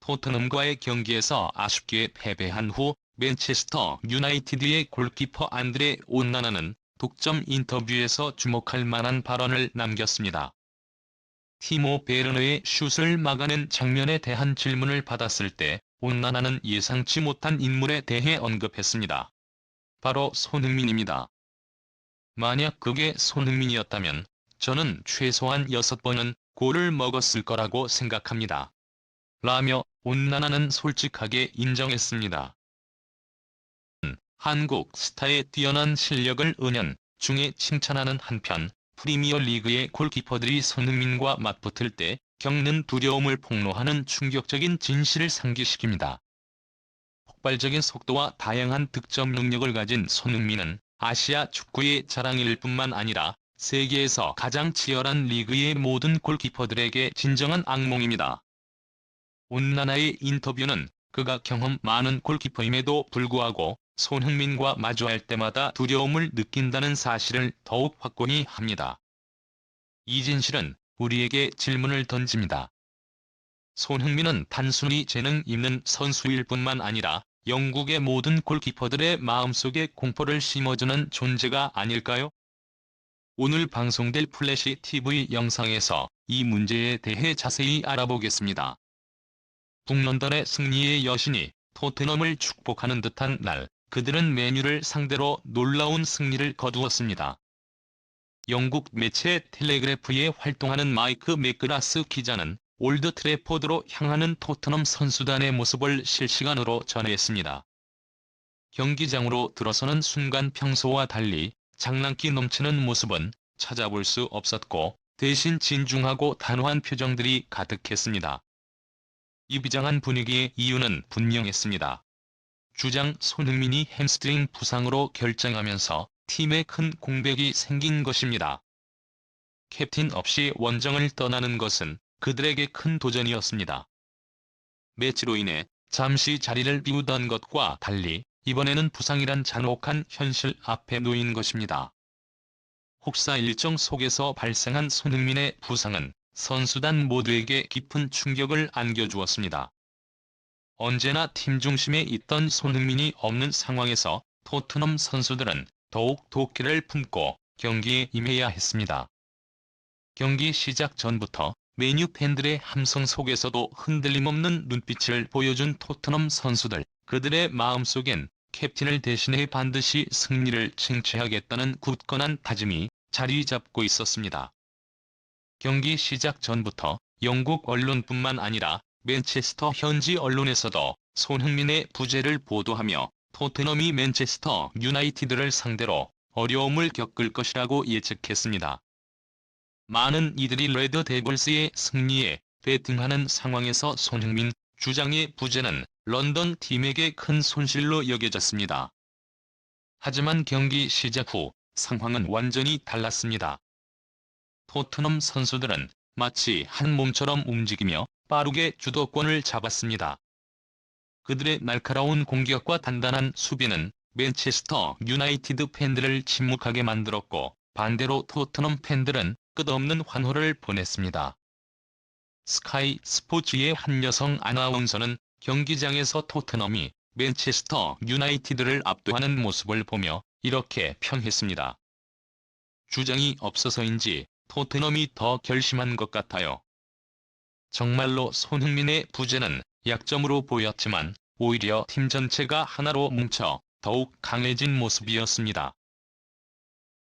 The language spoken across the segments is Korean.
토트넘과의 경기에서 아쉽게 패배한 후 맨체스터 유나이티드의 골키퍼 안드레 온나나는 독점 인터뷰에서 주목할 만한 발언을 남겼습니다. 티모 베르너의 슛을 막아낸 장면에 대한 질문을 받았을 때 온나나는 예상치 못한 인물에 대해 언급했습니다. 바로 손흥민입니다. 만약 그게 손흥민이었다면 저는 최소한 6번은 골을 먹었을 거라고 생각합니다. 라며 온나나는 솔직하게 인정했습니다. 한국 스타의 뛰어난 실력을 은연중에 칭찬하는 한편 프리미어리그의 골키퍼들이 손흥민과 맞붙을 때 겪는 두려움을 폭로하는 충격적인 진실을 상기시킵니다. 폭발적인 속도와 다양한 득점 능력을 가진 손흥민은 아시아 축구의 자랑일 뿐만 아니라 세계에서 가장 치열한 리그의 모든 골키퍼들에게 진정한 악몽입니다. 온나나의 인터뷰는 그가 경험 많은 골키퍼임에도 불구하고 손흥민과 마주할 때마다 두려움을 느낀다는 사실을 더욱 확고히 합니다. 이 진실은 우리에게 질문을 던집니다. 손흥민은 단순히 재능 있는 선수일 뿐만 아니라 영국의 모든 골키퍼들의 마음속에 공포를 심어주는 존재가 아닐까요? 오늘 방송될 플래시 TV 영상에서 이 문제에 대해 자세히 알아보겠습니다. 북런던의 승리의 여신이 토트넘을 축복하는 듯한 날, 그들은 맨유를 상대로 놀라운 승리를 거두었습니다. 영국 매체 텔레그래프에 활동하는 마이크 맥그라스 기자는 올드 트래포드로 향하는 토트넘 선수단의 모습을 실시간으로 전했습니다. 경기장으로 들어서는 순간 평소와 달리 장난기 넘치는 모습은 찾아볼 수 없었고 대신 진중하고 단호한 표정들이 가득했습니다. 이 비장한 분위기의 이유는 분명했습니다. 주장 손흥민이 햄스트링 부상으로 결장하면서 팀에 큰 공백이 생긴 것입니다. 캡틴 없이 원정을 떠나는 것은 그들에게 큰 도전이었습니다. 매치로 인해 잠시 자리를 비우던 것과 달리 이번에는 부상이란 잔혹한 현실 앞에 놓인 것입니다. 혹사 일정 속에서 발생한 손흥민의 부상은 선수단 모두에게 깊은 충격을 안겨주었습니다. 언제나 팀 중심에 있던 손흥민이 없는 상황에서 토트넘 선수들은 더욱 도끼를 품고 경기에 임해야 했습니다. 경기 시작 전부터 맨유 팬들의 함성 속에서도 흔들림 없는 눈빛을 보여준 토트넘 선수들, 그들의 마음속엔 캡틴을 대신해 반드시 승리를 쟁취하겠다는 굳건한 다짐이 자리 잡고 있었습니다. 경기 시작 전부터 영국 언론뿐만 아니라 맨체스터 현지 언론에서도 손흥민의 부재를 보도하며 토트넘이 맨체스터 유나이티드를 상대로 어려움을 겪을 것이라고 예측했습니다. 많은 이들이 레드 데블스의 승리에 베팅하는 상황에서 손흥민 주장의 부재는 런던 팀에게 큰 손실로 여겨졌습니다. 하지만 경기 시작 후 상황은 완전히 달랐습니다. 토트넘 선수들은 마치 한 몸처럼 움직이며 빠르게 주도권을 잡았습니다. 그들의 날카로운 공격과 단단한 수비는 맨체스터 유나이티드 팬들을 침묵하게 만들었고 반대로 토트넘 팬들은 끝없는 환호를 보냈습니다. 스카이 스포츠의 한 여성 아나운서는 경기장에서 토트넘이 맨체스터 유나이티드를 압도하는 모습을 보며 이렇게 평했습니다. 주장이 없어서인지 토트넘이 더 결심한 것 같아요. 정말로 손흥민의 부재는 약점으로 보였지만 오히려 팀 전체가 하나로 뭉쳐 더욱 강해진 모습이었습니다.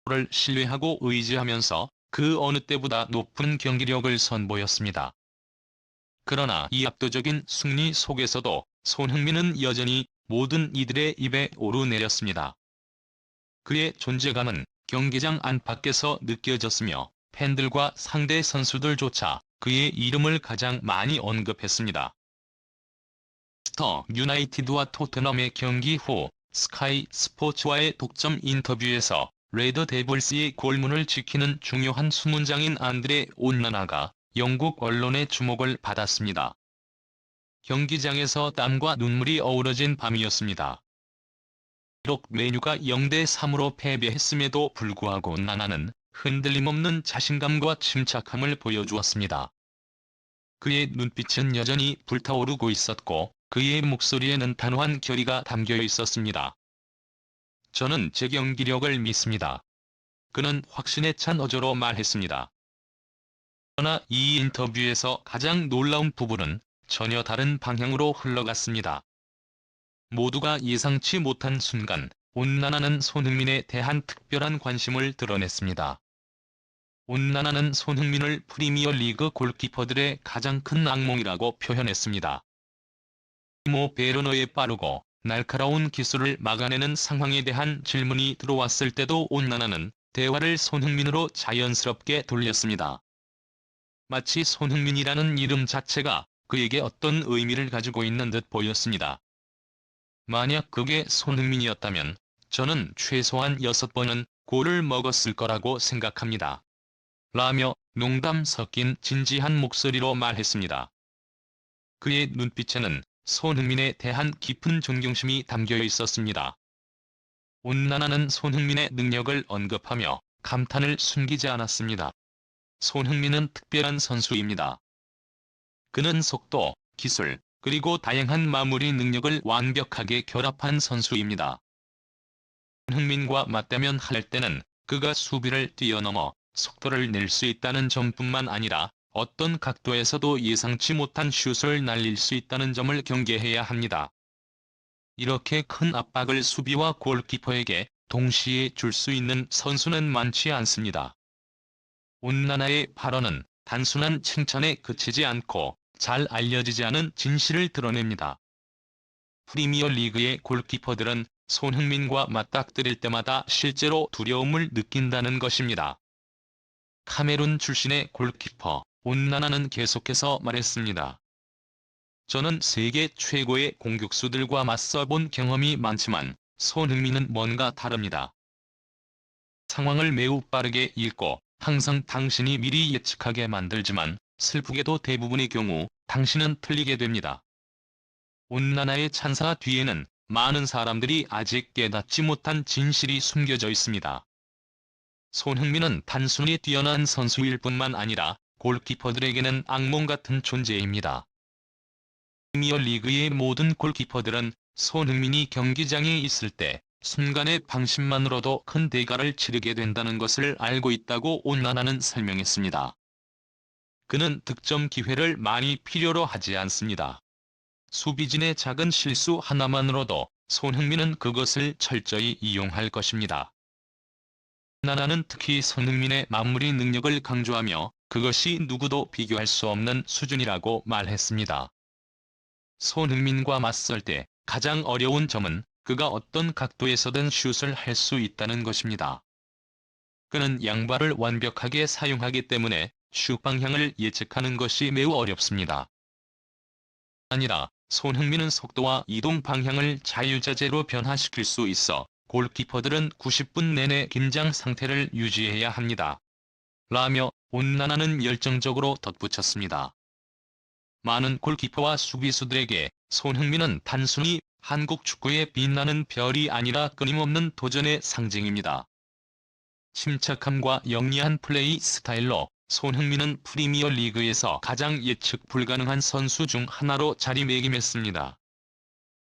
를 신뢰하고 의지하면서 그 어느 때보다 높은 경기력을 선보였습니다. 그러나 이 압도적인 승리 속에서도 손흥민은 여전히 모든 이들의 입에 오르내렸습니다. 그의 존재감은 경기장 안팎에서 느껴졌으며 팬들과 상대 선수들조차 그의 이름을 가장 많이 언급했습니다. 스터 유나이티드와 토트넘의 경기 후 스카이 스포츠와의 독점 인터뷰에서 레드 데블스의 골문을 지키는 중요한 수문장인 안드레 온나나가 영국 언론의 주목을 받았습니다. 경기장에서 땀과 눈물이 어우러진 밤이었습니다. 비록 맨유가 0대3으로 패배했음에도 불구하고 나나는 흔들림 없는 자신감과 침착함을 보여주었습니다. 그의 눈빛은 여전히 불타오르고 있었고 그의 목소리에는 단호한 결의가 담겨 있었습니다. 저는 제 경기력을 믿습니다. 그는 확신에 찬 어조로 말했습니다. 그러나 이 인터뷰에서 가장 놀라운 부분은 전혀 다른 방향으로 흘러갔습니다. 모두가 예상치 못한 순간 온나나는 손흥민에 대한 특별한 관심을 드러냈습니다. 온나나는 손흥민을 프리미어리그 골키퍼들의 가장 큰 악몽이라고 표현했습니다. 티모 베르너의 빠르고 날카로운 기술을 막아내는 상황에 대한 질문이 들어왔을 때도 온나나는 대화를 손흥민으로 자연스럽게 돌렸습니다. 마치 손흥민이라는 이름 자체가 그에게 어떤 의미를 가지고 있는 듯 보였습니다. 만약 그게 손흥민이었다면 저는 최소한 6번은 골을 먹었을 거라고 생각합니다. 라며 농담 섞인 진지한 목소리로 말했습니다. 그의 눈빛에는 손흥민에 대한 깊은 존경심이 담겨 있었습니다. 온나나는 손흥민의 능력을 언급하며 감탄을 숨기지 않았습니다. 손흥민은 특별한 선수입니다. 그는 속도, 기술, 그리고 다양한 마무리 능력을 완벽하게 결합한 선수입니다. 손흥민과 맞대면 할 때는 그가 수비를 뛰어넘어 속도를 낼 수 있다는 점뿐만 아니라 어떤 각도에서도 예상치 못한 슛을 날릴 수 있다는 점을 경계해야 합니다. 이렇게 큰 압박을 수비와 골키퍼에게 동시에 줄 수 있는 선수는 많지 않습니다. 온나나의 발언은 단순한 칭찬에 그치지 않고 잘 알려지지 않은 진실을 드러냅니다. 프리미어리그의 골키퍼들은 손흥민과 맞닥뜨릴 때마다 실제로 두려움을 느낀다는 것입니다. 카메룬 출신의 골키퍼 온나나는 계속해서 말했습니다. 저는 세계 최고의 공격수들과 맞서본 경험이 많지만 손흥민은 뭔가 다릅니다. 상황을 매우 빠르게 읽고 항상 당신이 미리 예측하게 만들지만 슬프게도 대부분의 경우 당신은 틀리게 됩니다. 온나나의 찬사 뒤에는 많은 사람들이 아직 깨닫지 못한 진실이 숨겨져 있습니다. 손흥민은 단순히 뛰어난 선수일 뿐만 아니라 골키퍼들에게는 악몽 같은 존재입니다. 프리미어리그의 모든 골키퍼들은 손흥민이 경기장에 있을 때 순간의 방심만으로도 큰 대가를 치르게 된다는 것을 알고 있다고 온나나는 설명했습니다. 그는 득점 기회를 많이 필요로 하지 않습니다. 수비진의 작은 실수 하나만으로도 손흥민은 그것을 철저히 이용할 것입니다. 온나나는 특히 손흥민의 마무리 능력을 강조하며 그것이 누구도 비교할 수 없는 수준이라고 말했습니다. 손흥민과 맞설 때 가장 어려운 점은 그가 어떤 각도에서든 슛을 할 수 있다는 것입니다. 그는 양발을 완벽하게 사용하기 때문에 슛 방향을 예측하는 것이 매우 어렵습니다. 아니라 손흥민은 속도와 이동 방향을 자유자재로 변화시킬 수 있어 골키퍼들은 90분 내내 긴장 상태를 유지해야 합니다. 라며 온나나는 열정적으로 덧붙였습니다. 많은 골키퍼와 수비수들에게 손흥민은 단순히 한국 축구의 빛나는 별이 아니라 끊임없는 도전의 상징입니다. 침착함과 영리한 플레이 스타일로 손흥민은 프리미어리그에서 가장 예측 불가능한 선수 중 하나로 자리매김했습니다.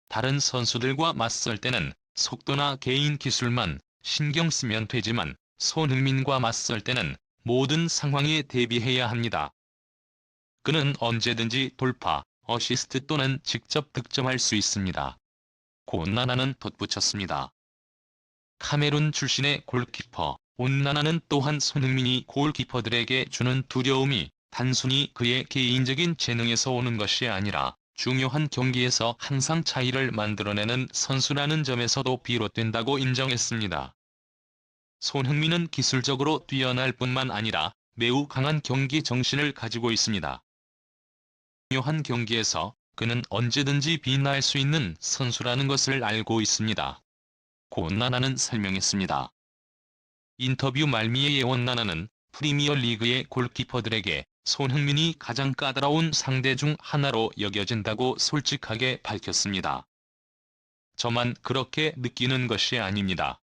다른 선수들과 맞설 때는 속도나 개인 기술만 신경 쓰면 되지만 손흥민과 맞설 때는 모든 상황에 대비해야 합니다. 그는 언제든지 돌파, 어시스트 또는 직접 득점할 수 있습니다. 온나나는 덧붙였습니다. 카메룬 출신의 골키퍼 온나나는 또한 손흥민이 골키퍼들에게 주는 두려움이 단순히 그의 개인적인 재능에서 오는 것이 아니라 중요한 경기에서 항상 차이를 만들어내는 선수라는 점에서도 비롯된다고 인정했습니다. 손흥민은 기술적으로 뛰어날 뿐만 아니라 매우 강한 경기 정신을 가지고 있습니다. 중요한 경기에서 그는 언제든지 빛날 수 있는 선수라는 것을 알고 있습니다. 온나나는 설명했습니다. 인터뷰 말미에 온나나는 프리미어리그의 골키퍼들에게 손흥민이 가장 까다로운 상대 중 하나로 여겨진다고 솔직하게 밝혔습니다. 저만 그렇게 느끼는 것이 아닙니다.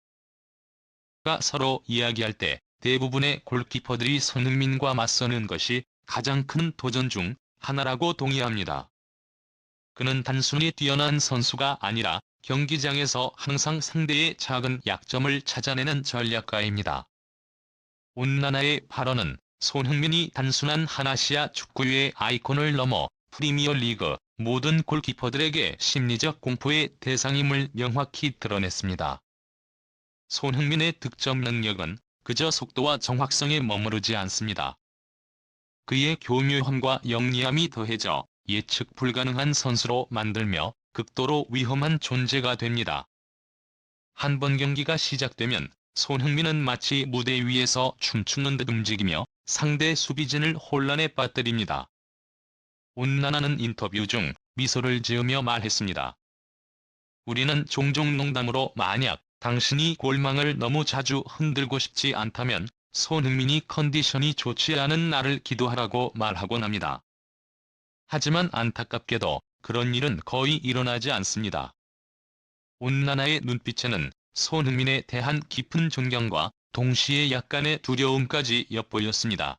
가 서로 이야기할 때 대부분의 골키퍼들이 손흥민과 맞서는 것이 가장 큰 도전 중 하나라고 동의합니다. 그는 단순히 뛰어난 선수가 아니라 경기장에서 항상 상대의 작은 약점을 찾아내는 전략가입니다. 온나나의 발언은 손흥민이 단순한 한 아시아 축구의 아이콘을 넘어 프리미어리그 모든 골키퍼들에게 심리적 공포의 대상임을 명확히 드러냈습니다. 손흥민의 득점 능력은 그저 속도와 정확성에 머무르지 않습니다. 그의 교묘함과 영리함이 더해져 예측 불가능한 선수로 만들며 극도로 위험한 존재가 됩니다. 한 번 경기가 시작되면 손흥민은 마치 무대 위에서 춤추는 듯 움직이며 상대 수비진을 혼란에 빠뜨립니다. 온나나는 인터뷰 중 미소를 지으며 말했습니다. 우리는 종종 농담으로 만약 당신이 골망을 너무 자주 흔들고 싶지 않다면 손흥민이 컨디션이 좋지 않은 날을 기도하라고 말하곤 합니다. 하지만 안타깝게도 그런 일은 거의 일어나지 않습니다. 온나나의 눈빛에는 손흥민에 대한 깊은 존경과 동시에 약간의 두려움까지 엿보였습니다.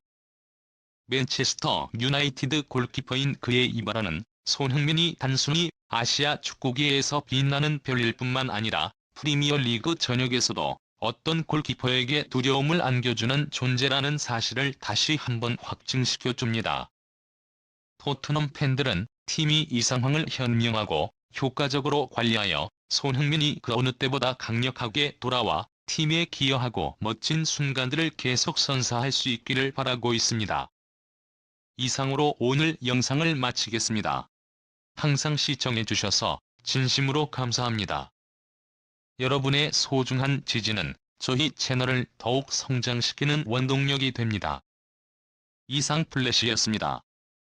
맨체스터 유나이티드 골키퍼인 그의 이 발언은 손흥민이 단순히 아시아 축구계에서 빛나는 별일 뿐만 아니라 프리미어리그 전역에서도 어떤 골키퍼에게 두려움을 안겨주는 존재라는 사실을 다시 한번 확증시켜줍니다. 토트넘 팬들은 팀이 이 상황을 현명하고 효과적으로 관리하여 손흥민이 그 어느 때보다 강력하게 돌아와 팀에 기여하고 멋진 순간들을 계속 선사할 수 있기를 바라고 있습니다. 이상으로 오늘 영상을 마치겠습니다. 항상 시청해주셔서 진심으로 감사합니다. 여러분의 소중한 지지는 저희 채널을 더욱 성장시키는 원동력이 됩니다. 이상 플래시였습니다.